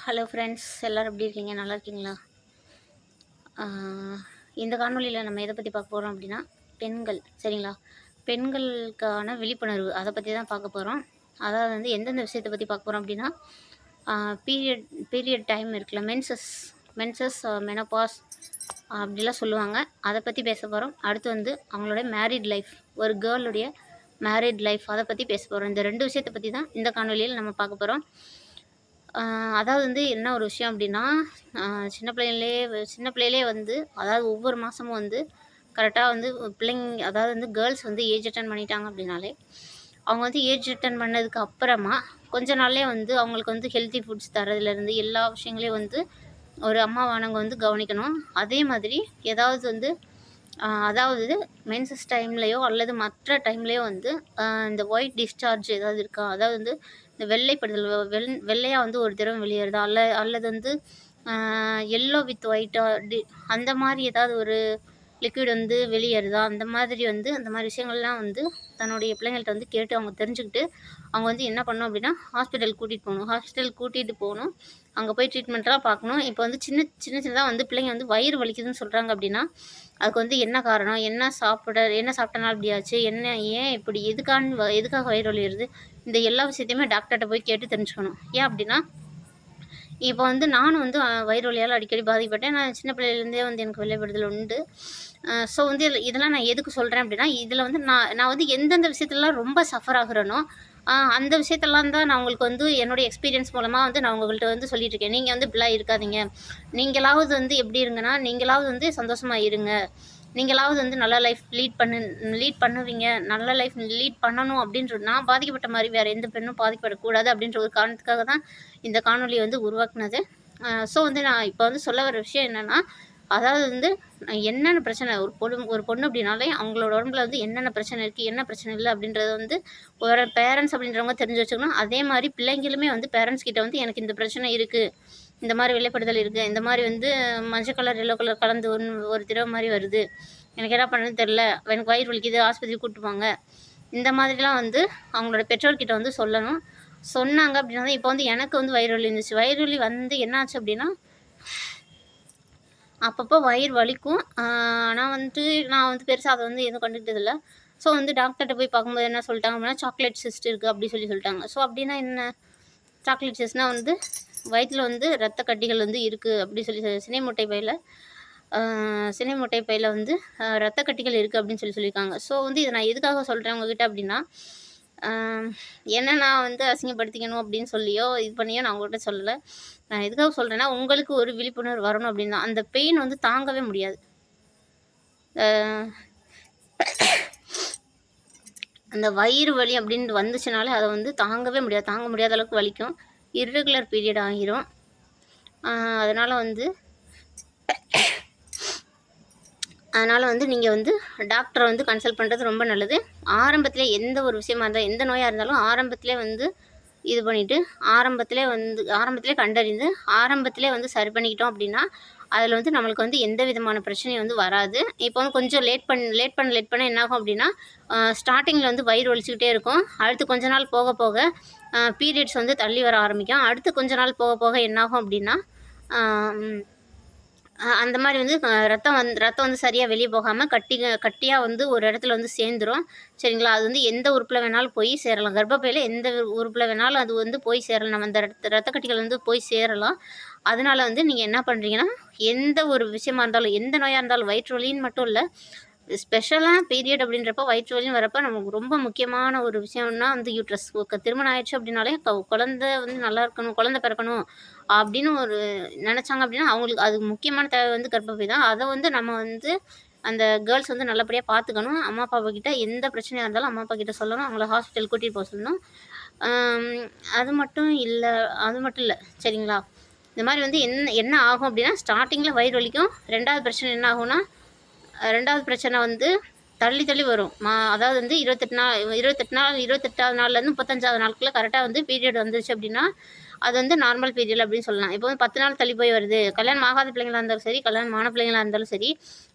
Hello friends, எல்லோரும் எப்படி இருக்கீங்க? நல்லா இருக்கீங்களா? இந்த காணொலியில் நம்ம எதை பற்றி பார்க்க போகிறோம் அப்படின்னா, பெண்கள் சரிங்களா? பெண்களுக்கான விழிப்புணர்வு அதை பற்றி தான் பார்க்க போகிறோம். அதாவது வந்து எந்தெந்த விஷயத்தை பற்றி பார்க்க போகிறோம் அப்படின்னா, பீரியட் பீரியட் டைம் இருக்குல்ல, மென்சஸ் மெனோபாஸ் அப்படிலாம் சொல்லுவாங்க. அதை பற்றி பேச போகிறோம். அடுத்து வந்து அவங்களோட மேரிட் லைஃப், ஒரு கேர்ளுடைய மேரிட் லைஃப் அதை பற்றி பேச போகிறோம். இந்த 2 விஷயத்தை பற்றி தான் இந்த காணொலியில் நம்ம பார்க்க போகிறோம். அதாவது வந்து என்ன ஒரு விஷயம் அப்படின்னா, சின்ன பிள்ளையிலே வந்து, அதாவது ஒவ்வொரு மாதமும் வந்து கரெக்டாக வந்து அதாவது வந்து கேர்ள்ஸ் வந்து ஏஜ் அட்டன் பண்ணிட்டாங்க அப்படின்னாலே, அவங்க வந்து ஏஜ் அட்டன் பண்ணதுக்கு அப்புறமா கொஞ்ச நாள்லேயே வந்து அவங்களுக்கு வந்து ஹெல்த்தி ஃபுட்ஸ் தரதுலேருந்து எல்லா விஷயங்களையும் வந்து ஒரு அம்மாவானவங்க வந்து கவனிக்கணும். அதே மாதிரி ஏதாவது வந்து அதாவது மென்சஸ் டைம்லேயோ அல்லது மற்ற டைம்லேயோ வந்து இந்த ஒயிட் டிஸ்சார்ஜ் ஏதாவது இருக்கா, அதாவது வந்து இந்த வெள்ளைப்படுதல் வெள்ளையாக வந்து ஒரு திரவம் வெளியேறுதா, அல்லது வந்து எல்லோ வித் ஒயிட்டாக அந்த மாதிரி ஏதாவது ஒரு லிக்விட் வந்து வெளியேறுதா, அந்த மாதிரி விஷயங்கள்லாம் வந்து தன்னுடைய பிள்ளைங்கள்ட்ட வந்து கேட்டு அவங்க தெரிஞ்சுக்கிட்டு அவங்க வந்து என்ன பண்ணணும் அப்படின்னா, ஹாஸ்பிட்டல் கூட்டிகிட்டு போகணும். அங்கே போய் ட்ரீட்மெண்ட்லாம் பார்க்கணும். இப்போ வந்து சின்னதாக வந்து பிள்ளைங்க வந்து வயிறு வலிக்குதுன்னு சொல்கிறாங்க அப்படின்னா, அதுக்கு வந்து என்ன காரணம், என்ன சாப்பிட்டனால இப்படி ஆச்சு, ஏன் இப்படி எதுக்காக வயிறு வலி வருது, இந்த எல்லா விஷயத்தையுமே டாக்டர்கிட்ட போய் கேட்டு தெரிஞ்சுக்கணும். ஏன் அப்படின்னா, இப்போ வந்து நானும் வந்து வயிறு வலியால் அடிக்கடி பாதிக்கப்பட்டேன். நான் சின்ன பிள்ளையிலேருந்தே வந்து எனக்கு வெள்ளைப்படுதல் உண்டு. ஸோ வந்து இதெல்லாம் நான் எதுக்கு சொல்கிறேன் அப்படின்னா, இதில் வந்து நான் வந்து எந்தெந்த விஷயத்துலலாம் ரொம்ப சஃபர் ஆகுறேனோ, அந்த விஷயத்தெல்லாம் தான் நான் உங்களுக்கு வந்து என்னுடைய எக்ஸ்பீரியன்ஸ் மூலமாக வந்து நான் உங்கள்கிட்ட வந்து சொல்லிட்டுருக்கேன். நீங்கள் வந்து இப்படிலாம் இருக்காதீங்க. நீங்களாவது வந்து எப்படி இருங்கன்னா, நீங்களாவது வந்து சந்தோஷமாக இருங்க. நீங்களாவது வந்து நல்ல லைஃப் லீட் பண்ணுவீங்க. நல்ல லைஃப் லீட் பண்ணணும் அப்படின்றது, நான் பாதிக்கப்பட்ட மாதிரி வேறு எந்த பெண்ணும் பாதிக்கப்படக்கூடாது அப்படின்ற ஒரு காரணத்துக்காக தான் இந்த காணொலியை வந்து உருவாக்குனது. ஸோ வந்து நான் இப்போ வந்து சொல்ல வர விஷயம் என்னென்னா, அதாவது வந்து என்னென்ன பிரச்சனை ஒரு பொண்ணு அப்படின்னாலே அவங்களோட உடம்புல வந்து என்னென்ன பிரச்சனை இருக்குது, என்ன பிரச்சனை இல்லை அப்படின்றத வந்து ஒரு பேரண்ட்ஸ் அப்படின்றவங்க தெரிஞ்சு வச்சுக்கணும். அதே மாதிரி பிள்ளைங்களுமே வந்து பேரண்ட்ஸ் கிட்ட வந்து எனக்கு இந்த பிரச்சனை இருக்குது, இந்த மாதிரி வெள்ளைப்படுதல் இருக்குது, இந்த மாதிரி வந்து மஞ்சள் கலர் எல்லோ கலர் கலந்து ஒரு திரவம் மாதிரி வருது, எனக்கு என்ன பண்ணுறதுன்னு தெரில, எனக்கு வயிறு வலிக்குது, ஆஸ்பத்திரி கூப்பிட்டு போங்க, இந்த மாதிரிலாம் வந்து அவங்களோட பெற்றோர்கிட்ட வந்து சொல்லணும். சொன்னாங்க அப்படின்னா, இப்போ வந்து எனக்கு வந்து வயிறு வலி இருந்துச்சு. வயிறு வலி வந்து என்னாச்சு அப்படின்னா, அப்பப்போ வயிறு வலிக்கும். நான் வந்து பெருசாக அதை வந்து எதுவும் கண்டுக்கிட்டதில்ல. ஸோ வந்து டாக்டர்கிட்ட போய் பார்க்கும்போது என்ன சொல்லிட்டாங்க அப்படின்னா, சாக்லேட் சிஸ்ட் இருக்குது அப்படி சொல்லிட்டாங்க. ஸோ அப்படின்னா என்ன, சாக்லேட் சிஸ்ட்னால் வந்து வயிற்றில் வந்து ரத்த கட்டிகள் வந்து இருக்குது அப்படி சினை முட்டை பையில் வந்து ரத்த கட்டிகள் இருக்குது அப்படின்னு சொல்லியிருக்காங்க. ஸோ வந்து இதை நான் எதுக்காக சொல்கிறேன் உங்ககிட்ட அப்படின்னா, என்ன நான் வந்து அசிங்கப்படுத்திக்கணும் அப்படின்னு சொல்லியோ இது பண்ணியோ நான் உங்கள்கிட்ட சொல்லலை. நான் எதுக்காக சொல்கிறேன்னா, உங்களுக்கு ஒரு விழிப்புணர்வு வரணும் அப்படின்னு தான். அந்த பெயின் வந்து தாங்கவே முடியாது. அந்த வயிறு வலி அப்படின்னு வந்துச்சுனாலே அதை வந்து தாங்க முடியாத அளவுக்கு வலிக்கும். இர்ரெகுலர் பீரியட் ஆகிரும். அதனால் வந்து நீங்கள் வந்து டாக்டரை வந்து கன்சல்ட் பண்ணுறது ரொம்ப நல்லது. ஆரம்பத்திலே எந்த ஒரு விஷயமா இருந்தாலும், எந்த நோயாக இருந்தாலும் ஆரம்பத்திலே வந்து இது பண்ணிவிட்டு ஆரம்பத்திலே கண்டறிந்து ஆரம்பத்திலே வந்து சரி பண்ணிக்கிட்டோம் அப்படின்னா, அதில் வந்து நம்மளுக்கு வந்து எந்த விதமான பிரச்சனையும் வந்து வராது. இப்போ வந்து கொஞ்சம் லேட் பண்ண என்னாகும் அப்படின்னா, ஸ்டார்டிங்கில் வந்து வயிறு வலிச்சுக்கிட்டே இருக்கும். அடுத்து கொஞ்ச நாள் போக போக பீரியட்ஸ் வந்து தள்ளி வர ஆரம்பிக்கும். அடுத்து கொஞ்ச நாள் போக போக என்னாகும் அப்படின்னா, அந்த மாதிரி வந்து ரத்தம் வந்து சரியாக வெளியே போகாமல் கட்டியாக வந்து ஒரு இடத்துல வந்து சேர்ந்துரும். சரிங்களா? அது வந்து எந்த உறுப்பில் வேணாலும் போய் சேரலாம். கர்ப்பப்பையில் எந்த உறுப்பில் வேணாலும் அது வந்து போய் சேரலாம். நம்ம அந்த ரத்த கட்டிகள் வந்து போய் சேரலாம். அதனால் வந்து நீங்கள் என்ன பண்ணுறீங்கன்னா, எந்த ஒரு விஷயமா இருந்தாலும், எந்த நோயாக இருந்தாலும், வயிற்று வலின்னு மட்டும் இல்லை, ஸ்பெஷலாக பீரியட் அப்படின்றப்போ வயிற்று வலின்னு வரப்போ நமக்கு ரொம்ப முக்கியமான ஒரு விஷயம்னா வந்து யூட்ரஸ். திருமணம் ஆயிடுச்சு அப்படின்னாலே குழந்தை வந்து நல்லா இருக்கணும், குழந்தை பிறக்கணும் அப்படின்னு ஒரு நினச்சாங்க அப்படின்னா, அவங்களுக்கு அது முக்கியமான தேவை வந்து கர்ப்பப்பை தான். அதை வந்து நம்ம வந்து அந்த கேர்ள்ஸ் வந்து நல்லபடியாக பார்த்துக்கணும். அம்மா அப்பா கிட்ட எந்த பிரச்சனையாக இருந்தாலும் அம்மா அப்பா கிட்ட சொல்லணும். அவங்கள ஹாஸ்பிட்டல் கூட்டிகிட்டு போக சொல்லணும். அது மட்டும் இல்லை சரிங்களா? இந்த மாதிரி வந்து என்ன ஆகும் அப்படின்னா, ஸ்டார்டிங்கில் வயிறு வலிக்கும். ரெண்டாவது பிரச்சனை என்ன ஆகும்னா, ரெண்டாவது பிரச்சனை வந்து தள்ளி வரும். அதாவது வந்து 28 நாள் 28வது நாள்லேருந்து 35வது நாளுக்குள்ளே கரெக்டாக வந்து பீரியட் வந்துருச்சு அப்படின்னா, அது வந்து நார்மல் பீரியட் அப்படின்னு சொல்லலாம். இப்போ வந்து 10 நாள் தள்ளி போய் வருது, கல்யாணம் ஆகாத பிள்ளைங்களா இருந்தாலும் சரி, கல்யாணம் ஆன பிள்ளைங்களா இருந்தாலும் சரி,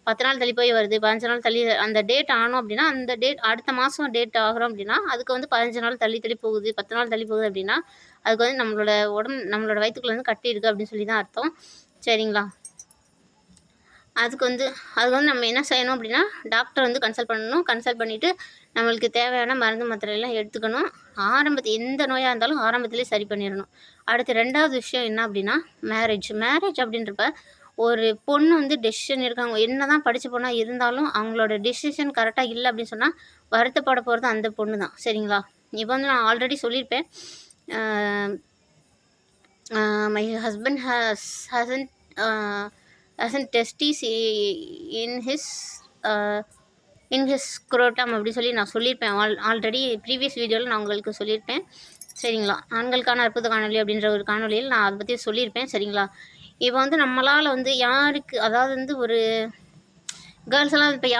10 நாள் தள்ளி போய் வருது, 15 நாள் தள்ளி அந்த டேட் ஆனோம் அப்படின்னா, அந்த டேட் அடுத்த மாதம் டேட் ஆகுறோம் அப்படின்னா, அதுக்கு வந்து 15 நாள் தள்ளி தள்ளி போகுது, 10 நாள் தள்ளி போகுது அப்படின்னா, அதுக்கு வந்து நம்மளோட வயித்துக்குள்ள வந்து கட்டி இருக்குது அப்படின்னு சொல்லி தான் அர்த்தம். சரிங்களா? அதுக்கு வந்து நம்ம என்ன செய்யணும் அப்படின்னா, டாக்டர் வந்து கன்சல்ட் பண்ணணும். கன்சல்ட் பண்ணிவிட்டு நம்மளுக்கு தேவையான மருந்து மாத்திரையெல்லாம் எடுத்துக்கணும். எந்த நோயாக இருந்தாலும் ஆரம்பத்திலே சரி பண்ணிடணும். அடுத்து 2வது விஷயம் என்ன அப்படின்னா, மேரேஜ் அப்படின்றப்ப ஒரு பொண்ணு வந்து டெசிஷன் எடுக்காங்க. என்ன தான் படித்த பொண்ணா இருந்தாலும் அவங்களோட டெசிஷன் கரெக்டாக இல்லை அப்படின்னு சொன்னால் வருத்தப்பட போகிறது அந்த பொண்ணு தான். சரிங்களா? இப்போ வந்து நான் ஆல்ரெடி சொல்லியிருப்பேன். My husband hasn't testes in his scrotum அப்படி சொல்லி நான் சொல்லியிருப்பேன். ஆல்ரெடி ப்ரீவியஸ் வீடியோவில் நான் உங்களுக்கு சொல்லியிருப்பேன். சரிங்களா? ஆண்களுக்கான அற்புத காணொலி அப்படின்ற ஒரு காணொலியில் நான் அதை பற்றி சொல்லியிருப்பேன். சரிங்களா? இப்போ வந்து நம்மளால் வந்து யாருக்கு, அதாவது வந்து ஒரு கேர்ள்ஸ் எல்லாம் இப்போ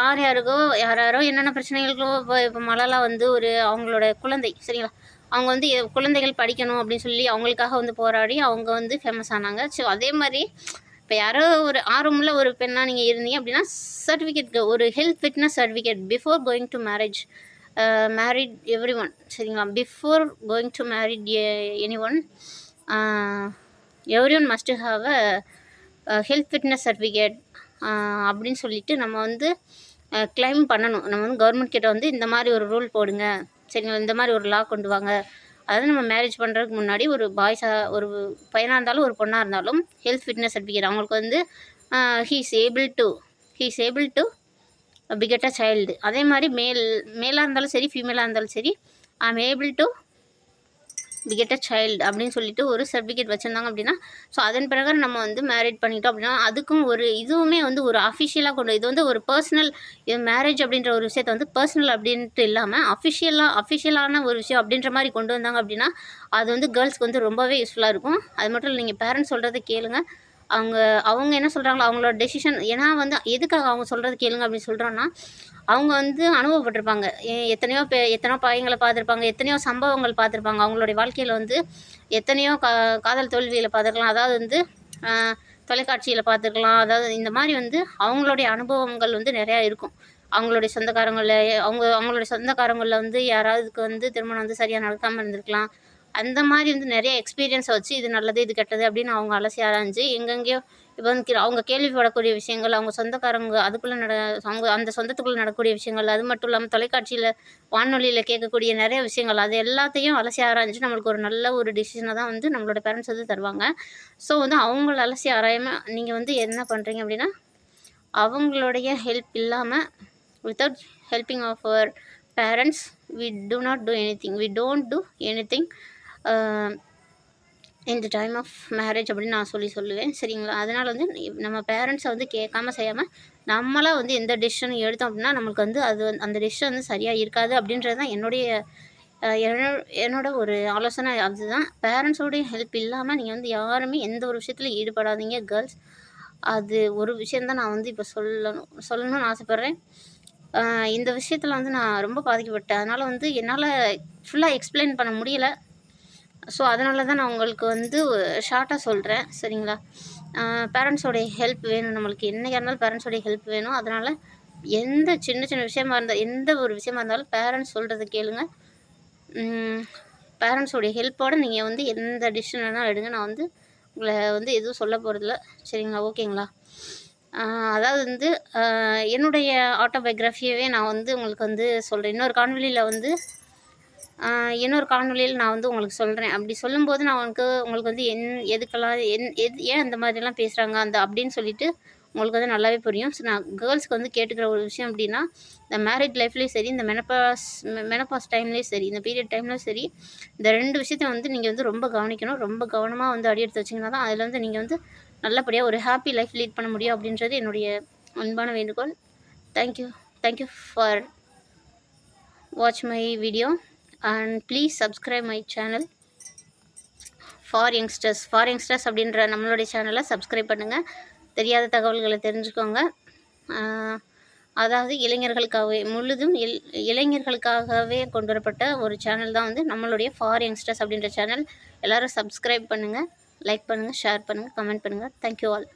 யாரோ என்னென்ன பிரச்சனைகளுக்கோ இப்போ மலாலா வந்து அவங்களோட குழந்தை, சரிங்களா, அவங்க வந்து குழந்தைகள் படிக்கணும் அப்படின்னு சொல்லி அவங்களுக்காக வந்து போராடி அவங்க வந்து ஃபேமஸ் ஆனாங்க. ஸோ அதே மாதிரி இப்போ யாரோ ஒரு ஆர்வமுள்ள ஒரு பெண்ணாக நீங்கள் இருந்தீங்க அப்படின்னா சர்டிஃபிகேட், ஒரு health fitness certificate before going to married every one. சரிங்களா? Before going to married any one, every one must have a health fitness certificate அப்படின்னு சொல்லிட்டு நம்ம வந்து கிளைம் பண்ணணும். நம்ம வந்து கவர்மெண்ட் கிட்ட வந்து இந்த மாதிரி ஒரு ரூல் போடுங்க, சரிங்களா, இந்த மாதிரி ஒரு லா கொண்டு வாங்க. அதாவது நம்ம மேரேஜ் பண்ணுறதுக்கு முன்னாடி ஒரு பையனாக இருந்தாலும் ஒரு பொண்ணாக இருந்தாலும் ஹெல்த் ஃபிட்னஸ் சர்டிஃபிகேட் அவங்களுக்கு வந்து he is able to begat a child. அதே மாதிரி மேலாக இருந்தாலும் சரி, ஃபீமேலாக இருந்தாலும் சரி, ஐ ஆம் able to begat a child அப்படின்னு சொல்லிட்டு ஒரு சர்டிஃபிகேட் வச்சுருந்தாங்க அப்படின்னா, ஸோ அதன் பிறகு நம்ம வந்து மேரேஜ் பண்ணிட்டோம் அப்படின்னா அதுக்கும் இதுவுமே வந்து ஒரு அஃபிஷியலாக இது வந்து ஒரு பர்சனல், மேரேஜ் அப்படின்ற ஒரு விஷயத்த வந்து பர்சனல் அப்படின்ட்டு இல்லாமல் அஃபிஷியலான ஒரு விஷயம் அப்படின்ற மாதிரி கொண்டு வந்தாங்க அப்படின்னா அது வந்து கேர்ள்ஸ்க்கு வந்து ரொம்பவே யூஸ்ஃபுல்லாக இருக்கும். அது மட்டும் இல்லை, நீங்கள் பேரண்ட்ஸ் சொல்கிறத கேளுங்க. அவங்க என்ன சொல்கிறாங்களோ அவங்களோட டெசிஷன், ஏன்னா வந்து எதுக்காக அவங்க சொல்கிறது கேளுங்க அப்படின்னு சொல்கிறோன்னா, அவங்க வந்து அனுபவப்பட்டிருப்பாங்க. எத்தனையோ பையங்களை பார்த்துருப்பாங்க, எத்தனையோ சம்பவங்கள் பார்த்துருப்பாங்க. அவங்களுடைய வாழ்க்கையில் வந்து எத்தனையோ காதல் தோல்விகளை பார்த்துருக்கலாம். அதாவது வந்து தொலைக்காட்சியில் பார்த்துருக்கலாம். அதாவது இந்த மாதிரி வந்து அவங்களுடைய அனுபவங்கள் வந்து நிறையா இருக்கும். அவங்களுடைய சொந்தக்காரங்களில் வந்து யாராவதுக்கு வந்து திருமணம் வந்து சரியாக நடக்காமல் இருந்திருக்கலாம். அந்த மாதிரி வந்து நிறைய எக்ஸ்பீரியன்ஸை வச்சு இது நல்லது, இது கெட்டது அப்படின்னு அவங்க அலசி ஆராய்ஞ்சு எங்கெங்கேயோ இப்போ வந்து அவங்க கேள்விப்படக்கூடிய விஷயங்கள், அவங்க சொந்தக்காரங்க அதுக்குள்ளே அவங்க அந்த சொந்தத்துக்குள்ளே நடக்கக்கூடிய விஷயங்கள், அது மட்டும் இல்லாமல் தொலைக்காட்சியில் வானொலியில் கேட்கக்கூடிய நிறைய விஷயங்கள், அது எல்லாத்தையும் அலசி ஆராய்ஞ்சு நம்மளுக்கு ஒரு நல்ல ஒரு டிசிஷனை தான் வந்து நம்மளோட பேரண்ட்ஸ் வந்து தருவாங்க. ஸோ வந்து அவங்கள அலசி ஆராயாமல் நீங்கள் வந்து என்ன பண்ணுறீங்க அப்படின்னா, அவங்களுடைய ஹெல்ப் இல்லாமல், without helping of our parents, we don't do anything in the time of marriage அப்படின்னு நான் சொல்லுவேன். சரிங்களா? அதனால் வந்து நம்ம பேரண்ட்ஸை வந்து கேட்காம செய்யாமல் நம்மளாக வந்து எந்த டெசிஷனும் எடுத்தோம் அப்படின்னா நம்மளுக்கு வந்து அந்த டெசிஷன் வந்து சரியாக இருக்காது அப்படின்றது தான் என்னோட ஒரு ஆலோசனை. அதுதான், பேரண்ட்ஸோடைய ஹெல்ப் இல்லாமல் நீங்கள் வந்து யாருமே எந்த ஒரு விஷயத்தில் ஈடுபடாதீங்க கேர்ள்ஸ். அது ஒரு விஷயந்தான் நான் வந்து இப்போ சொல்லணும்னு ஆசைப்பட்றேன். இந்த விஷயத்தில் வந்து நான் ரொம்ப பாதிக்கப்பட்டேன். அதனால் வந்து என்னால் ஃபுல்லாக எக்ஸ்பிளைன் பண்ண முடியல. ஸோ அதனால தான் நான் உங்களுக்கு வந்து ஷார்ட்டாக சொல்கிறேன். சரிங்களா? பேரண்ட்ஸோடைய ஹெல்ப் வேணும் நம்மளுக்கு. என்றைக்கா இருந்தாலும் பேரண்ட்ஸோடைய ஹெல்ப் வேணும். அதனால் சின்ன விஷயமா எந்த ஒரு விஷயமா இருந்தாலும் பேரண்ட்ஸ் சொல்கிறத கேளுங்க. பேரண்ட்ஸோடைய ஹெல்ப்போடு நீங்கள் வந்து எந்த டிசிஷன் வேணாலும் எடுங்க. நான் வந்து உங்களை வந்து எதுவும் சொல்ல போகிறதில்ல. சரிங்களா? ஓகேங்களா? அதாவது வந்து என்னுடைய ஆட்டோபயோகிராஃபியவே நான் வந்து உங்களுக்கு வந்து சொல்கிறேன். இன்னொரு காணொலியில் நான் வந்து உங்களுக்கு சொல்கிறேன். அப்படி சொல்லும்போது நான் உங்களுக்கு வந்து எதுக்கெல்லாம் ஏன் அந்த மாதிரிலாம் பேசுகிறாங்க அப்படின்னு சொல்லிட்டு உங்களுக்கு வந்து நல்லாவே புரியும். ஸோ நான் கேர்ள்ஸ்க்கு வந்து கேட்டுக்கிற ஒரு விஷயம் அப்படின்னா, இந்த மேரேஜ் லைஃப்லேயும் சரி, இந்த மெனப்பாஸ் டைம்லேயும் சரி, இந்த பீரியட் டைம்லேயும் சரி, இந்த 2 விஷயத்தையும் வந்து நீங்கள் வந்து ரொம்ப கவனிக்கணும். ரொம்ப கவனமாக வந்து அடி எடுத்து வச்சிங்கன்னா தான் அதில் வந்து நீங்கள் வந்து நல்லபடியாக ஒரு ஹாப்பி லைஃப் லீட் பண்ண முடியும் அப்படின்றது என்னுடைய அன்பான வேண்டுகோள். Thank you for watch my video and please subscribe my channel for youngsters அப்படின்ற நம்மளுடைய சேனலை சப்ஸ்கிரைப் பண்ணுங்கள். தெரியாத தகவல்களை தெரிஞ்சுக்கோங்க. அதாவது இளைஞர்களுக்காகவே முழுதும் இளைஞர்களுக்காகவே கொண்டு வரப்பட்ட ஒரு சேனல் தான் வந்து நம்மளுடைய ஃபார் யங்ஸ்டர்ஸ் அப்படின்ற சேனல். எல்லோரும் சப்ஸ்கிரைப் பண்ணுங்கள், லைக் பண்ணுங்கள், ஷேர் பண்ணுங்கள், கமெண்ட் பண்ணுங்கள். Thank you all.